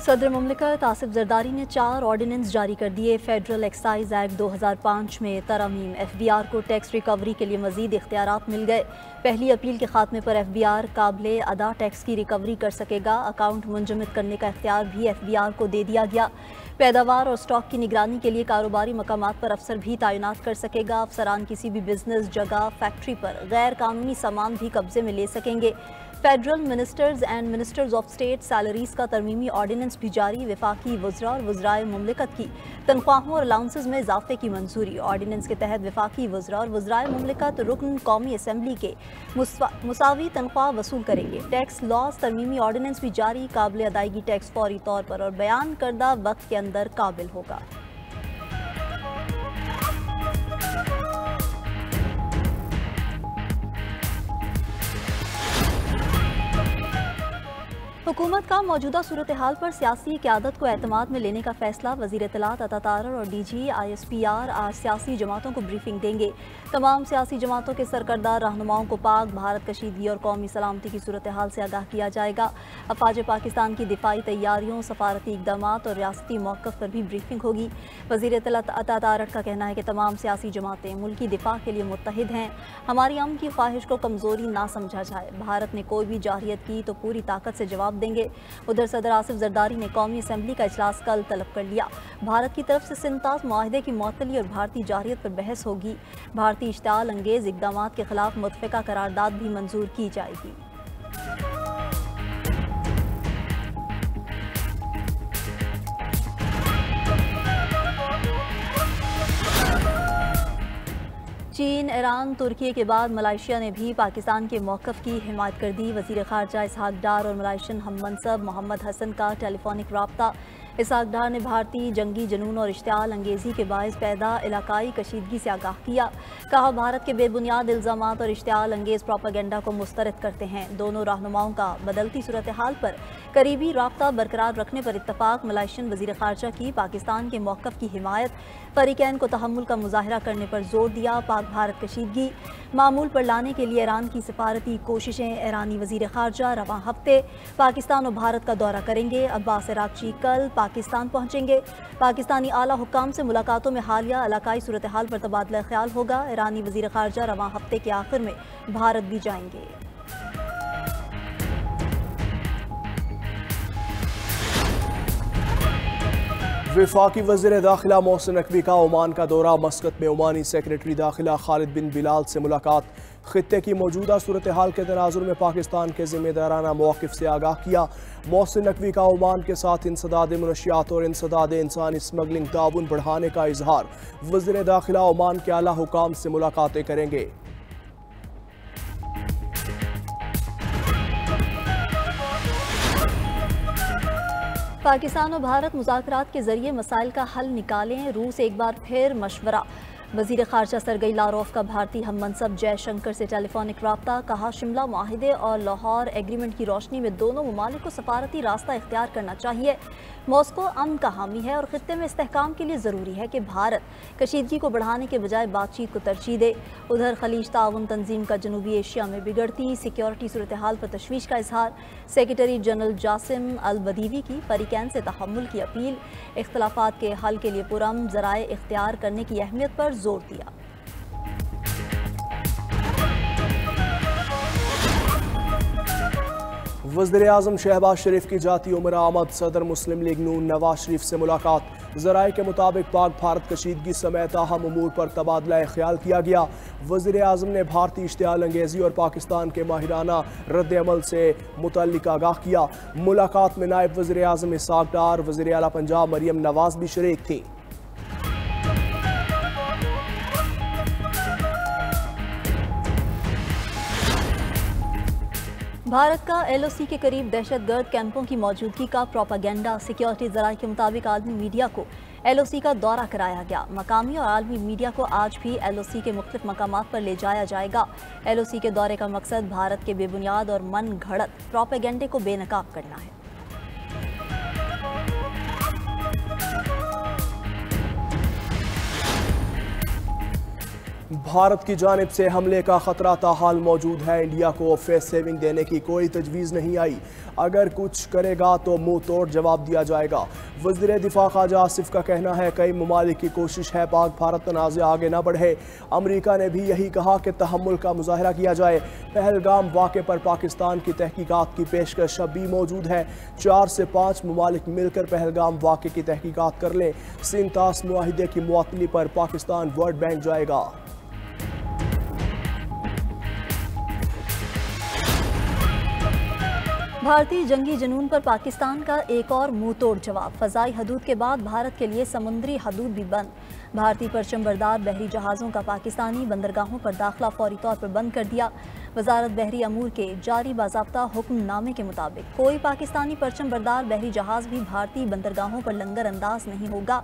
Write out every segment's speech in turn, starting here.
सदर मुमलिकत आसिफ जरदारी ने 4 ऑर्डिनेंस जारी कर दिए। फेडरल एक्साइज एक्ट 2005 में तरमीम, FBR को टैक्स रिकवरी के लिए मजीद इख्तियारात मिल गए। पहली अपील के खात्मे पर FBR काबिले अदा टैक्स की रिकवरी कर सकेगा। अकाउंट मुंजमद करने का इख्तियार भी FBR को दे दिया गया। पैदावार और स्टॉक की निगरानी के लिए कारोबारी मकामात पर अफसर भी तैनात कर सकेगा। अफसरान किसी भी बिजनेस, जगह, फैक्ट्री पर गैर कानूनी सामान भी कब्जे में ले सकेंगे। Federal ministers and ministers of state salaries का तरमीमी ऑर्डिनेंस भी जारी। वफाकी वज़रा और वज़राए मुमलिकत की तनख्वाहों और अलाउंसेस में इजाफे की मंजूरी। ऑर्डिनेंस के तहत वफाकी वज़रा और वज़राए मुमलिकत रुकन कौमी असम्बली के मुसावी तनख्वाह वसूल करेंगे। टैक्स लॉज तरमीमी ऑर्डिनेंस भी जारी। काबिल अदायगी टैक्स फौरी तौर पर और बयान करदा वक्त के अंदर काबिल होगा। हुकूमत का मौजूदा सूरत हाल पर सियासी क़यादत को एतमाद में लेने का फैसला। वज़ीर इत्तलात अता तारर और DG ISPR आज सियासी जमातों को ब्रीफिंग देंगे। तमाम सियासी जमातों के सरकर्दा रहनुमाओं को पाक भारत कशीदगी और कौमी सलामती की सूरत हाल से आगाह किया जाएगा। अफवाज पाकिस्तान की दिफाई तैयारियों, सफारती इक़दामात और रियासती मौक़िफ़ पर भी ब्रीफिंग होगी। वज़ीर इत्तलात अता तारर का कहना है कि तमाम सियासी जमातें मुल्की दिफा के लिए मुत्तहिद हैं। हमारी अमन की ख्वाहिश को कमज़ोरी ना समझा जाए। भारत ने कोई भी जारहियत की तो पूरी ताकत से जवाब देंगे। उधर सदर आसिफ जरदारी ने कौमी असम्बली का इजलास कल तलब कर लिया। भारत की तरफ से सिंताज मुआहदे की मुअत्तली और भारतीय जारहियत पर बहस होगी। भारतीय इश्ताल अंगेज इक़दामात के खिलाफ मुतफ़िका करारदाद भी मंजूर की जाएगी। चीन, ईरान, तुर्की के बाद मलाइशिया ने भी पाकिस्तान के मौक़िफ़ की हिमायत कर दी। वज़ीर ख़ारजा इसहाक डार और मलाइशियन हममनसब मोहम्मद हसन का टेलीफोनिक राब्ता। इसहाक डार ने भारतीय जंगी जनून और इश्तियाल अंगेज़ी के बायस पैदा इलाकाई कशीदगी से आगाह किया। कहा, भारत के बेबुनियाद इल्ज़ामात और इश्तियाल अंगेज़ प्रोपेगेंडा को मुस्तरद करते हैं। दोनों रहनुमाओं का बदलती सूरत हाल पर करीबी राब्ता बरकरार रखने पर इत्तफ़ाक़। मलाइशियन वज़ीर ख़ारजा की पाकिस्तान के मौक़िफ़ की हिमायत। फ़रीक़ैन को तहम्मुल का मुज़ाहरा करने पर जोर दिया। पाक भारत कशीदगी मामूल पर लाने के लिए ईरान की सिफारती कोशिशें। ईरानी वज़ीर ख़ारजा रवां हफ्ते पाकिस्तान और भारत का दौरा करेंगे। अब्बास इराक़ची कल पाकिस्तान पहुँचेंगे। पाकिस्तानी आला हुक्काम से मुलाकातों में हालिया इलाकाई सूरत हाल पर तबादला ख्याल होगा। ईरानी वज़ीर ख़ारजा रवां हफ्ते के आखिर में भारत भी जाएंगे। वफाकी वज़ीर दाखिला मोहसिन नकवी का ओमान का दौरा। मस्कत में ओमानी सेक्रेटरी दाखिला खालिद बिन बिलाल से मुलाकात। खित्ते की मौजूदा सूरत हाल के तनाजुर में पाकिस्तान के ज़िम्मेदाराना मौक़िफ़ से आगाह किया। मोहसिन नकवी का ओमान के साथ इंसदाद मनशियात और इंसदाद इंसानी स्मगलिंग ताउन बढ़ाने का इजहार। वज़ीर दाखिला ओमान के आला हुकाम से मुलाकातें करेंगे। पाकिस्तान और भारत मुज़ाकरात के जरिए मसाइल का हल निकालें। रूस एक बार फिर मशवरा। वज़ीर ख़ारजा सरगई लारोफ का भारतीय हममनसब जयशंकर से टेलीफोनिक राब्ता। कहा, शिमला मुआहिदे और लाहौर एग्रीमेंट की रोशनी में दोनों ममालिक को सफारती रास्ता इख्तियार करना चाहिए। मॉस्को अमन का हामी है और खित्ते में इस्तेहकाम के लिए ज़रूरी है कि भारत कशीदगी को बढ़ाने के बजाय बातचीत को तरजीह दे। उधर खलीज ताउन तंजीम का जनूबी एशिया में बिगड़ती सिक्योरिटी सूरत हाल पर तशवीश का इजहार। सेक्रेटरी जनरल जासिम अल बदीवी की फ़रीक़ैन से तहम्मुल की अपील। इख्तलाफात के हल के लिए पुरअमन ज़राए इख्तियार करने की अहमियत पर जोर दिया। वज़ीर आज़म शहबाज शरीफ की जाती उम्र आमद। सदर मुस्लिम लीग नून नवाज शरीफ से मुलाकात। ज़राए के मुताबिक पाक भारत कशीदगी समेत अहम उमूर पर तबादला ख्याल किया गया। वज़ीर आज़म ने भारतीय इश्तियाल अंगेज़ी और पाकिस्तान के माहिराना रद्द अमल से मुतल्लिक़ आगाह किया। मुलाकात में नायब वज़ीर आज़म इसहाक डार, वज़ीर आला पंजाब मरियम नवाज भी शरीक थी। भारत का LOC के करीब दहशतगर्द कैंपों की मौजूदगी का प्रोपेगेंडा। सिक्योरिटी ज़राए के मुताबिक आलमी मीडिया को LOC का दौरा कराया गया। मकामी और आलमी मीडिया को आज भी LOC के मुख्तलिफ मकामात पर ले जाया जाएगा। LOC के दौरे का मकसद भारत के बेबुनियाद और मन घड़त प्रोपेगेंडे को बेनकाब करना है। भारत की जानिब से हमले का खतरा ताहाल मौजूद है। इंडिया को फेस सेविंग देने की कोई तजवीज़ नहीं आई। अगर कुछ करेगा तो मुंह तोड़ जवाब दिया जाएगा। वज़ीर दिफा ख्वाजा आसिफ का कहना है कई ममालिक की कोशिश है पाक भारत तनाज़े आगे न बढ़े। अमरीका ने भी यही कहा कि तहम्मुल का मुजाहरा किया जाए। पहलगाम वाक़े पर पाकिस्तान की तहकीकात की पेशकश भी मौजूद है। 4 से 5 ममालिक मिलकर पहलगाम वाक़े की तहकीकात कर लें। सिंतास मुआहिदे की मुअत्तली पर पाकिस्तान वर्ल्ड बैंक जाएगा। भारतीय जंगी जुनून पर पाकिस्तान का एक और मुंह तोड़ जवाब। फ़ज़ाई हदूद के बाद भारत के लिए समुद्री हदूद भी बंद। भारतीय परचमबरदार बहरी जहाज़ों का पाकिस्तानी बंदरगाहों पर दाखिला फौरी तौर पर बंद कर दिया। वजारत बहरी अमूर के जारी बाज़ाब्ता हुक्मनामे के मुताबिक कोई पाकिस्तानी परचमबरदार बहरी जहाज़ भी भारतीय बंदरगाहों पर लंगर अंदाज नहीं होगा।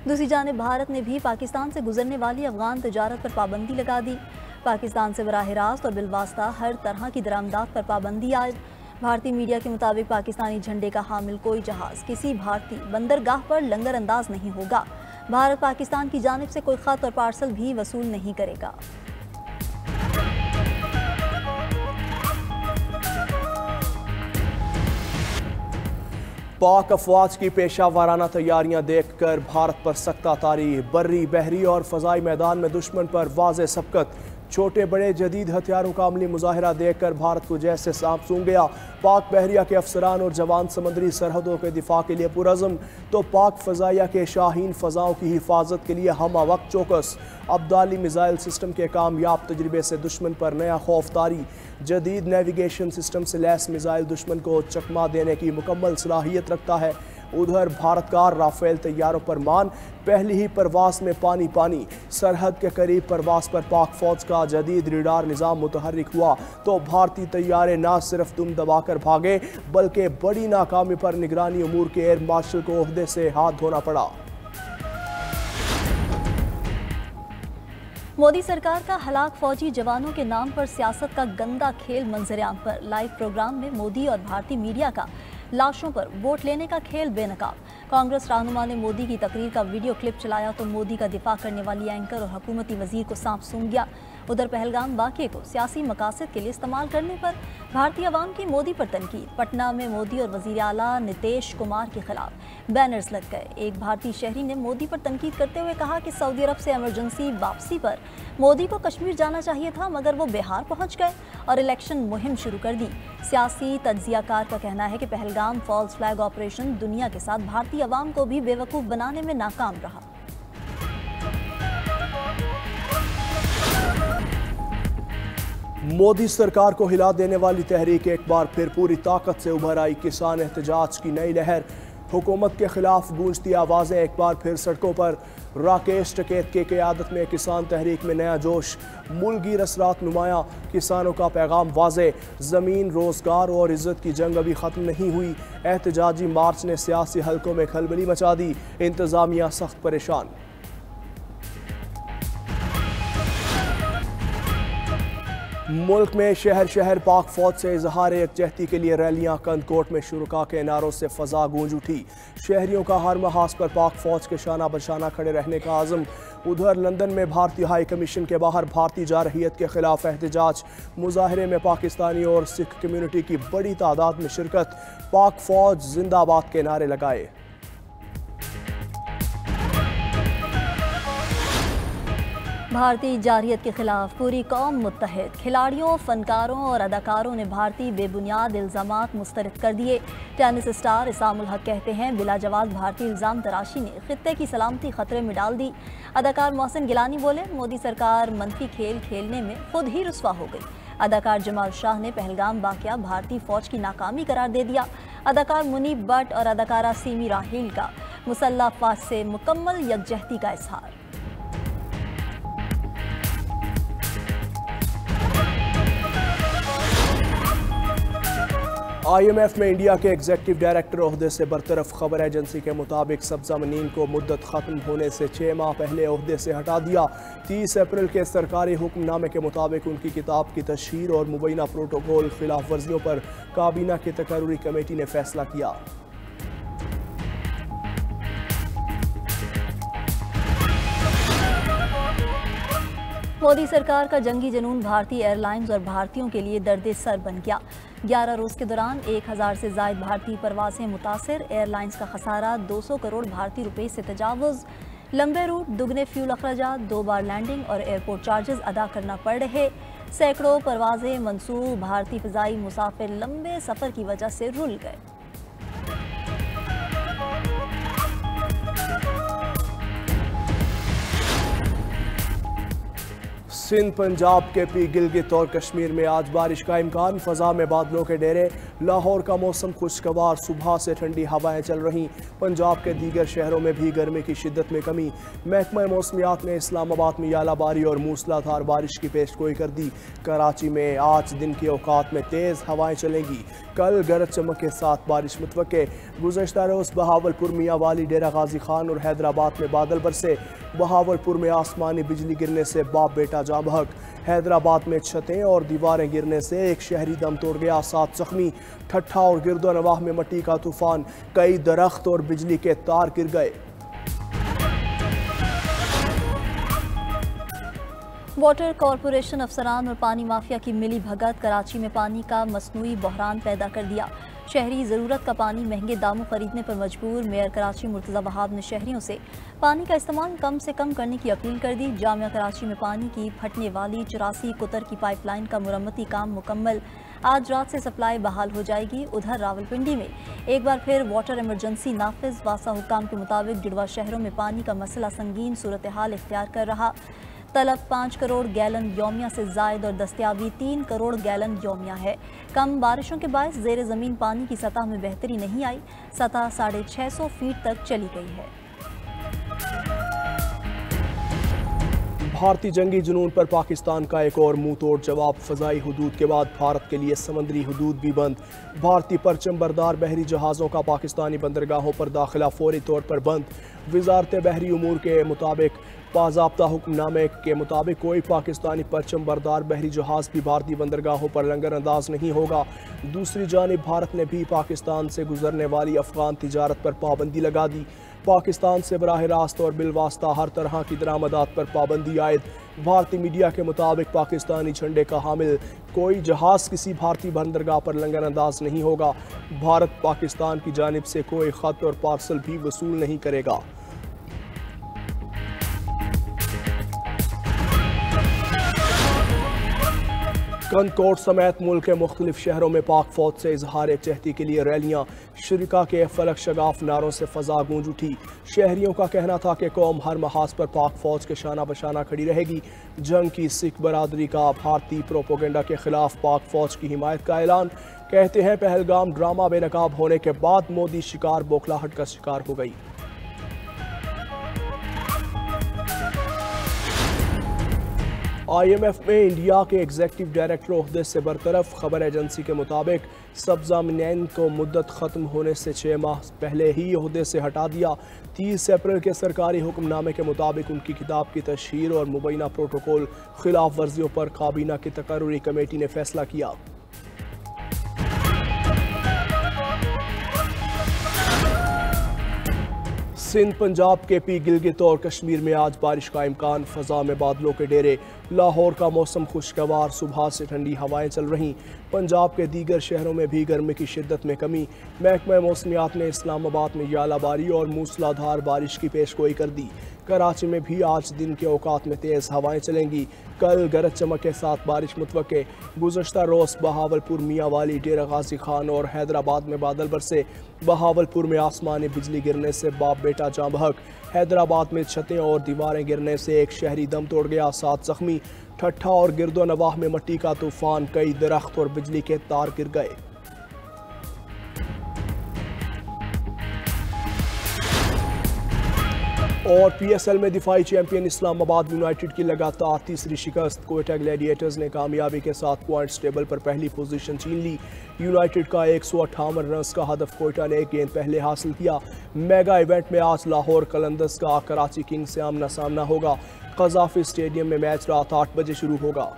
दूसरी जानिब भारत ने भी पाकिस्तान से गुजरने वाली अफगान तजारत पर पाबंदी लगा दी। पाकिस्तान से बराह रास्त और बिलवास्ता हर तरह की दरामदात पर पाबंदी आयद। भारतीय मीडिया के मुताबिक पाकिस्तानी झंडे का हामिल कोई जहाज किसी भारतीय बंदरगाह पर लंगर अंदाज नहीं होगा। भारत पाकिस्तान की जानिब से कोई खत और पार्सल भी वसूल नहीं करेगा। पाक अफवाज की पेशा वाराना तैयारियां देखकर भारत पर सख्ता तारी। बर्री बहरी और फ़ज़ाई मैदान में दुश्मन पर वाज़े सबकत। छोटे बड़े जदीद हथियारों का अमली मुजाहिरा देखकर भारत को जैसे सांप सूंघ गया। पाक बहरिया के अफसरान और जवान समुद्री सरहदों के दिफा के लिए पुरज़म तो पाक फ़ज़ाइया के शाहीन फ़ज़ाओं की हिफाजत के लिए हम वक्त चौकस। अब्दाली मिसाइल सिस्टम के कामयाब तजर्बे से दुश्मन पर नया खौफ तारी। जदीद नेविगेशन सिस्टम से लैस मिसाइल दुश्मन को चकमा देने की मुकम्मल सलाहियत रखता है। उधर भारत का राफेल तैयारों पर मान। पहली ही परवास में पानी पानी। सरहद के करीब परवास पर पाक फौज का जदीद रडार निज़ाम मुतहर्रिक हुआ तो भारतीय तैयारे न सिर्फ दुम दबाकर भागे बल्कि बड़ी नाकामी पर निगरानी उमूर के एयर मार्शल को ओहदे से हाथ धोना पड़ा। मोदी सरकार का हलाक फौजी जवानों के नाम पर सियासत का गंदा खेल मंजरेआम पर। लाइव प्रोग्राम में मोदी और भारतीय मीडिया का लाशों पर वोट लेने का खेल बेनकाब। कांग्रेस रहनुमा ने मोदी की तकरीर का वीडियो क्लिप चलाया तो मोदी का दिफा करने वाली एंकर और हुकूमती वजीर को सांप सूंघ गया। उधर पहलगाम वाक़े को सियासी मकासद के लिए इस्तेमाल करने पर भारतीय अवाम की मोदी पर तनकीद। पटना में मोदी और वज़ीर आला नीतीश कुमार के खिलाफ बैनर्स लग गए। एक भारतीय शहरी ने मोदी पर तनकीद करते हुए कहा कि सऊदी अरब से इमरजेंसी वापसी पर मोदी को कश्मीर जाना चाहिए था मगर वो बिहार पहुंच गए और इलेक्शन मुहिम शुरू कर दी। सियासी तज्जियाकार का कहना है कि पहलगाम फॉल्स फ्लैग ऑपरेशन दुनिया के साथ भारतीय अवाम को भी बेवकूफ़ बनाने में नाकाम रहा। मोदी सरकार को हिला देने वाली तहरीक एक बार फिर पूरी ताकत से उभर आई। किसान एहतजाज की नई लहर। हुकूमत के खिलाफ गूंजती आवाज़ें एक बार फिर सड़कों पर। राकेश टिकैत की क़यादत में किसान तहरीक में नया जोश। मुल्की रसरात नुमाया। किसानों का पैगाम वाज़े। ज़मीन रोज़गार और इज़्ज़त की जंग अभी ख़त्म नहीं हुई। एहतजाजी मार्च ने सियासी हलकों में खलबली मचा दी। इंतज़ामिया सख्त परेशान। मुल्क में शहर शहर पाक फौज से इजहार यकजहती के लिए रैलियां। कंदकोट में शुरका के नारों से फ़ज़ा गूंज उठी। शहरियों का हर महाज पर पाक फौज के शाना बशाना खड़े रहने का आज़म। उधर लंदन में भारतीय हाई कमीशन के बाहर भारतीय जारहियत के खिलाफ एहतजाज। मुजाहरे में पाकिस्तानी और सिख कम्यूनिटी की बड़ी तादाद में शिरकत। पाक फौज जिंदाबाद के नारे लगाए। भारतीय जारहियत के खिलाफ पूरी कौम मुत्तहिद। खिलाड़ियों, फनकारों और अदाकारों ने भारतीय बेबुनियाद इल्ज़ामात मुस्तरद कर दिए। टेनिस स्टार इसामुल हक कहते हैं बिलाजवाब भारतीय इल्ज़ाम तराशी ने खित्ते की सलामती खतरे में डाल दी। अदाकार मोहसिन गिलानी बोले मोदी सरकार मनफी खेल खेलने में खुद ही रुस्वा हो गई। अदाकार जमाल शाह ने पहलगाम वाक़या भारतीय फौज की नाकामी करार दे दिया। अदाकार मुनीब भट्ट और अदाकारा सीमी राहील का मुसल्लह अफवाज से मुकम्मल यकजहती का इजहार। IMF में इंडिया के एग्जीक्यूटिव डायरेक्टर ओहदे से बरतरफ। खबर एजेंसी के मुताबिक सब्ज़ा मनीन को मुद्दत ख़त्म होने से 6 माह पहले ओहदे से हटा दिया। 30 अप्रैल के सरकारी हुक्मनामे के मुताबिक उनकी किताब की तशहीर और मुबैना प्रोटोकॉल खिलाफ वर्जियों पर काबीना की तकर्री कमेटी ने फैसला किया। मोदी सरकार का जंगी जुनून भारतीय एयरलाइंस और भारतीयों के लिए दर्द सर बन गया। 11 रोज के दौरान 1000 से ज्यादा भारतीय परवासें मुतासिर, एयरलाइंस का खसारा 200 करोड़ भारतीय रुपए से तजावुज। लंबे रूट, दुगने फ्यूल अखराजात, 2 बार लैंडिंग और एयरपोर्ट चार्जेस अदा करना पड़ रहे। सैकड़ों परवाजें मंसूब, भारतीय फिजाई मुसाफिर लंबे सफर की वजह से रुल गए। सिंध, पंजाब के पी, गिलगित और कश्मीर में आज बारिश का इम्कान, फजा में बादलों के डेरे। लाहौर का मौसम खुशगवार, सुबह से ठंडी हवाएं चल रही। पंजाब के दीगर शहरों में भी गर्मी की शिद्दत में कमी। महकमा मौसमियात ने इस्लामाबाद में यालाबारी और मूसलाधार बारिश की पेशगोई कर दी। कराची में आज दिन के औकात में तेज़ हवाएं चलेंगी। कल गरज चमक के साथ बारिश मुतवक्के। गुज़श्ता रोज़ बहावलपुर, मियांवाली, डेरा गाजी खान और हैदराबाद में बादल बरसे। बहावलपुर में आसमानी बिजली गिरने से बाप बेटा जाँ बहक। हैदराबाद में छतें और दीवारें गिरने से एक शहरी दम तोड़ गया, 7 जख्मी। ठट्ठा और गिरदोनवाह में मट्टी का तूफान, कई दरख्त और बिजली के तार गिर गए। वाटर कॉरपोरेशन अफसरान और पानी माफिया की मिली भगत कराची में पानी का मसनूई बहरान पैदा कर दिया। शहरी ज़रूरत का पानी महंगे दामों खरीदने पर मजबूर। मेयर कराची मुर्तज़ा वहाब ने शहरियों से पानी का इस्तेमाल कम से कम करने की अपील कर दी। जामिया कराची में पानी की फटने वाली 84 कुतर की पाइपलाइन का मुरम्मती काम मुकम्मल, आज रात से सप्लाई बहाल हो जाएगी। उधर रावलपिंडी में एक बार फिर वाटर इमरजेंसी नाफिज। वासा हुक्काम के मुताबिक जुड़वा शहरों में पानी का मसला संगीन सूरत हाल इख्तियार कर रहा। तलब 5 करोड़ गैलन यौमिया से जायद और दस्तियाबी 3 करोड़ गैलन यौमिया है। कम बारिशों के बायस ज़ेर ज़मीन पानी की सतह में बेहतरी नहीं आई। सतह 650 फीट तक चली गई है। भारतीय जंगी जुनून पर पाकिस्तान का एक और मुंह तोड़ जवाब। फ़ज़ाई हुदूद के बाद भारत के लिए समंदरी हुदूद भी बंद। भारतीय परचम बरदार बहरी जहाज़ों का पाकिस्तानी बंदरगाहों पर दाखिला फौरी तौर पर बंद। वज़ारत बहरी उमूर के मुताबिक बाज़ाब्ता हुक्मनामे के मुताबिक कोई पाकिस्तानी परचम बरदार बहरी जहाज़ भी भारतीय बंदरगाहों पर लंगर अंदाज नहीं होगा। दूसरी जानिब भारत ने भी पाकिस्तान से गुजरने वाली अफगान तिजारत पर पाबंदी लगा दी। पाकिस्तान से बराह रास्त और बिलवास्ता हर तरह की दरामदात पर पाबंदी आयद। भारतीय मीडिया के मुताबिक पाकिस्तानी झंडे का हामिल कोई जहाज़ किसी भारतीय बंदरगाह पर लंगर अंदाज नहीं होगा। भारत पाकिस्तान की जानिब से कोई ख़त और पार्सल भी वसूल नहीं करेगा। कंदकोट समेत मुल्क के मुख्तलिफ शहरों में पाक फौज से इजहार यकजहती के लिए रैलियां। शुरिका के फलक शगाफ नारों से फजा गूंज उठी। शहरियों का कहना था कि कौम हर महाज पर पाक फौज के शाना बशाना खड़ी रहेगी। जंग की सिख बरादरी का भारतीय प्रोपोगेंडा के खिलाफ पाक फौज की हिमायत का ऐलान। कहते हैं पहलगाम ड्रामा बेनकाब होने के बाद मोदी शिकार बौखलाहट का शिकार हो गई। IMF में इंडिया के एग्जीक्यूटिव डायरेक्टर ओहदे से बरतरफ। खबर एजेंसी के मुताबिक सब्जा मिनैन को मुद्दत ख़त्म होने से 6 माह पहले ही ओहदे से हटा दिया। 30 अप्रैल के सरकारी हुक्मनामे के मुताबिक उनकी किताब की तशहीर और मुबैना प्रोटोकॉल खिलाफ वर्जियों पर काबीना की तकर्री कमेटी ने फैसला किया। सिंध, पंजाब के पी, गिलगित और कश्मीर में आज बारिश का इम्कान। फजा में बादलों के डेरे। लाहौर का मौसम खुशगवार, सुबह से ठंडी हवाएं चल रहीं। पंजाब के दीगर शहरों में भी गर्मी की शिद्दत में कमी। महकमा मौसमियात ने इस्लामाबाद में यालाबारी और मूसलाधार बारिश की पेशगोई कर दी। कराची में भी आज दिन के औकात में तेज़ हवाएं चलेंगी। कल गरज चमक के साथ बारिश मुतवक्के। गुज़श्ता रोज़ बहावलपुर, मियांवाली, डेरा गाजी खान और हैदराबाद में बादल बरसे। बहावलपुर में आसमानी बिजली गिरने से बाप बेटा जाँ बहक। हैदराबाद में छतें और दीवारें गिरने से एक शहरी दम तोड़ गया, 7 जख्मी। ठट्ठा और गिरदोनवाह में मट्टी का तूफान, कई दरख्त और बिजली के तार गिर गए। और PSL में दिफाई चैंपियन इस्लामाबाद यूनाइटेड की लगातार तीसरी शिकस्त। कोयटा ग्लैडिएटर्स ने कामयाबी के साथ पॉइंट्स टेबल पर पहली पोजीशन छीन ली। यूनाइटेड का 158 रन का हदफ कोयटा ने एक गेंद पहले हासिल किया। मेगा इवेंट में आज लाहौर कलंदर्स का कराची किंग्स से आमना सामना होगा। कज़ाफी स्टेडियम में मैच रात 8 बजे शुरू होगा।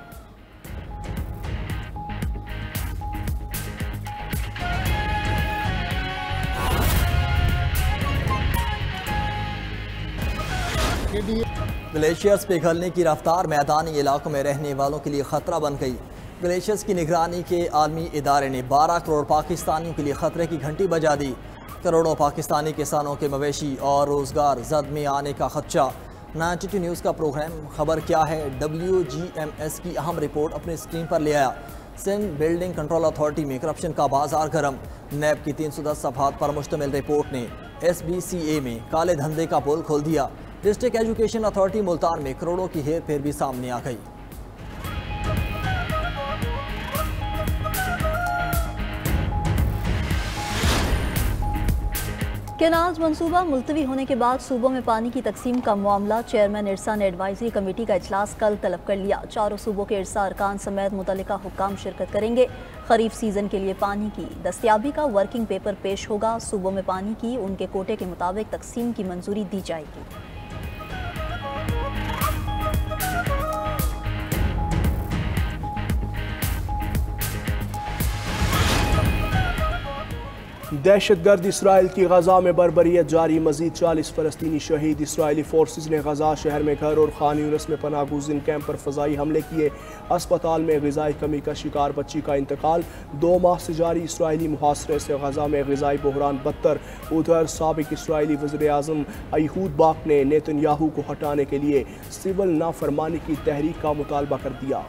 ग्लेशियर्स पिघलने की रफ्तार मैदानी इलाकों में रहने वालों के लिए खतरा बन गई। ग्लेशियर्स की निगरानी के आलमी इदारे ने 12 करोड़ पाकिस्तानियों के लिए खतरे की घंटी बजा दी। करोड़ों पाकिस्तानी किसानों के मवेशी और रोजगार जद में आने का खदशा। 92 न्यूज़ का प्रोग्राम खबर क्या है WGMS की अहम रिपोर्ट अपनी स्क्रीन पर ले आया। सिंध बिल्डिंग कंट्रोल अथॉरिटी में करप्शन का बाजार गर्म। नैब की 310 सफहात पर मुश्तमिल रिपोर्ट ने SBCA में काले धंधे का पोल खोल दिया। डिस्ट्रिक्ट एजुकेशन अथॉरिटी मुल्तान में करोड़ों की हेर फेर भी सामने आ गई। केनाल्स मंसूबा मुलतवी होने के बाद सूबों में पानी की तकसीम का मामला। चेयरमैन इरसा ने एडवाइजरी कमेटी का इजलास कल तलब कर लिया। चारों सूबों के इरसा अरकान समेत मुतल्लिका हुक्काम शिरकत करेंगे। खरीफ सीजन के लिए पानी की दस्तयाबी का वर्किंग पेपर पेश होगा। सूबों में पानी की उनके कोटे के मुताबिक तकसीम की मंजूरी दी जाएगी। दहशतगर्द इसराइल की गजा में बर्बरियत जारी। मजीद 40 फलस्तीनी शहीद। इसराइली फोर्सेज ने गजा शहर में घर और खान यूनिस में पनाह गुज़ीन कैंप पर फजाई हमले किए। अस्पताल में ग़िज़ाई कमी का शिकार बच्ची का इंतकाल। 2 माह से जारी इसराइली मुहासरे से गजा में ग़िज़ाई बहरान बदतर। उधर साबिक इसराइली वज़ीर आज़म अयहूद बाक ने नेतन्याहू को हटाने के लिए सिविल नाफरमानी की तहरीक का मुतालबा कर दिया।